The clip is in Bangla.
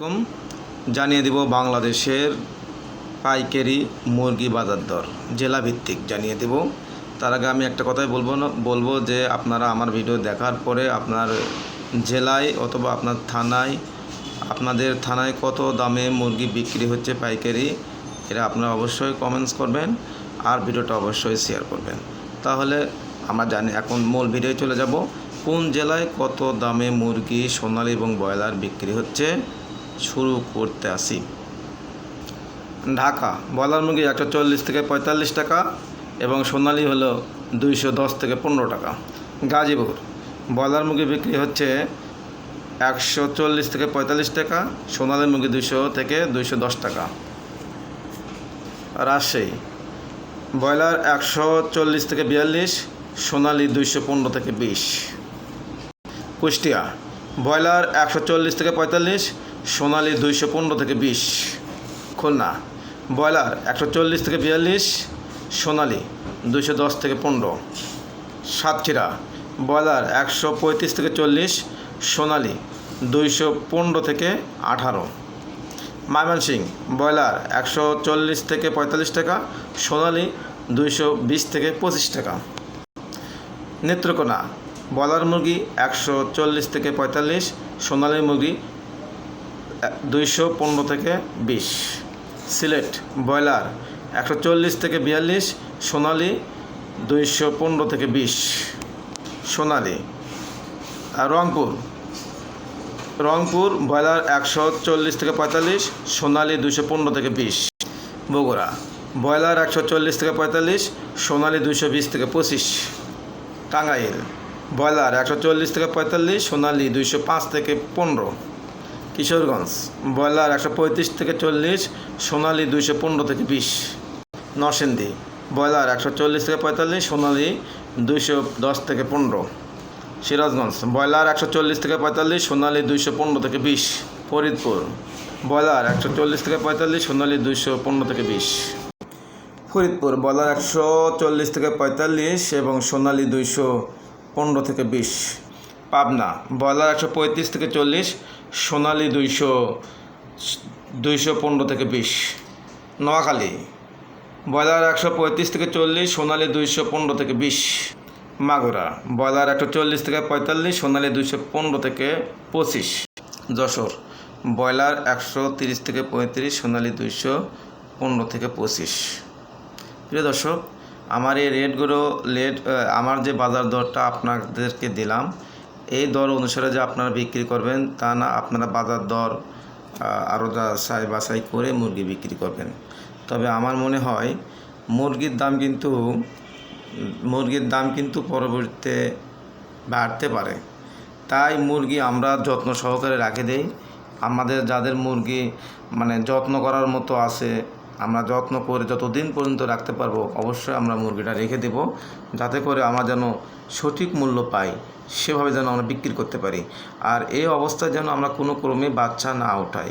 কম জানিয়ে দেব বাংলাদেশের পাইকারি মুরগি বাজার দর জেলা ভিত্তিক জানিয়ে দেব। তার আগে আমি একটা কথাই বলবো যে আপনারা আমার ভিডিও দেখার পরে আপনার জেলায় অথবা আপনার থানায় আপনাদের থানায় কত দামে মুরগি বিক্রি হচ্ছে পাইকারি, এটা আপনারা অবশ্যই কমেন্টস করবেন আর ভিডিওটা অবশ্যই শেয়ার করবেন। তাহলে আমরা জানি এখন মূল ভিডিও চলে যাব। কোন জেলায় কত দামে মুরগি সোনালী এবং ব্রয়লার বিক্রি হচ্ছে শুরু করতে আসি। ঢাকা ব্রয়লার মুরগি 140 থেকে 45 টাকা এবং সোনালী হলো 210 থেকে 15 টাকা। গাজীপুর ব্রয়লার মুরগি বিক্রি হচ্ছে 140 থেকে 45 টাকা, সোনালী মুরগি 200 থেকে 210 টাকা। রাজশাহী ব্রয়লার 140 থেকে 42, সোনালী 215 থেকে 20। কুষ্টিয়া ব্রয়লার 140 থেকে 45, সোনালী 215 থেকে 20। খুলনা ব্রয়লার 140 থেকে 42, সোনালী 210 থেকে 15। সাতক্ষীরা ব্রয়লার 135 থেকে 40, সোনালী 215 থেকে 18। ময়মনসিংহ ব্রয়লার 140 থেকে 45 টাকা, সোনালী 220 থেকে 25 টাকা। নেত্রকোনা ব্রয়লার মুরগি 140 থেকে 45, সোনালী মুরগি 215 থেকে 20। সিলেট ব্রয়লার 140 থেকে 42, সোনালী 215 থেকে 20। সোনালী রংপুর ব্রয়লার 140 থেকে 45, সোনালী 215 থেকে 20। বগুড়া ব্রয়লার 140 থেকে 45, সোনালী 220 থেকে 25। টাঙ্গাইল ব্রয়লার 140 থেকে 45, সোনালী 205 থেকে 15। কিশোরগঞ্জ ব্রয়লার 135 থেকে 40, সোনালী 215 থেকে 20। নরসিংদী ব্রয়লার 140 থেকে 45, সোনালী 210 থেকে 15। সিরাজগঞ্জ ব্রয়লার 140 থেকে 45, সোনালী 215 থেকে 20। ফরিদপুর ব্রয়লার 140 থেকে 45, সোনালী 215 থেকে 20। ফরিদপুর ব্রয়লার 140 থেকে 45 এবং সোনালী 215 থেকে 20। পাবনা ব্রয়লার 135 থেকে 40, সোনালী 215 থেকে 20। নোয়াখালী ব্রয়লার 135 থেকে 40, সোনালী 215 থেকে 20। মাগুরা ব্রয়লার 140 থেকে 45, সোনালী 215 থেকে 25। যশোর ব্রয়লার 130 থেকে 35, সোনালী 215 থেকে 25। প্রিয় দর্শক, আমার এই আমার যে বাজার দরটা আপনাদেরকে দিলাম, এই দর অনুসারে যে আপনারা বিক্রি করবেন তা না, আপনারা বাজার দর আরও বাছাই করে মুরগি বিক্রি করবেন। তবে আমার মনে হয় মুরগির দাম কিন্তু পরবর্তীতে বাড়তে পারে, তাই মুরগি আমরা যত্ন সহকারে রাখে দেই। আমাদের যাদের মুরগি যত্ন করার মতো আছে, আমরা যত্ন করে যতদিন পর্যন্ত রাখতে পারবো অবশ্যই আমরা মুরগিটা রেখে দেব, যাতে করে আমরা যেন সঠিক মূল্য পাই, সেভাবে যেন আমরা বিক্রি করতে পারি। আর এই অবস্থায় যেন আমরা কোনো ক্রমে বাচ্চা না ওঠাই।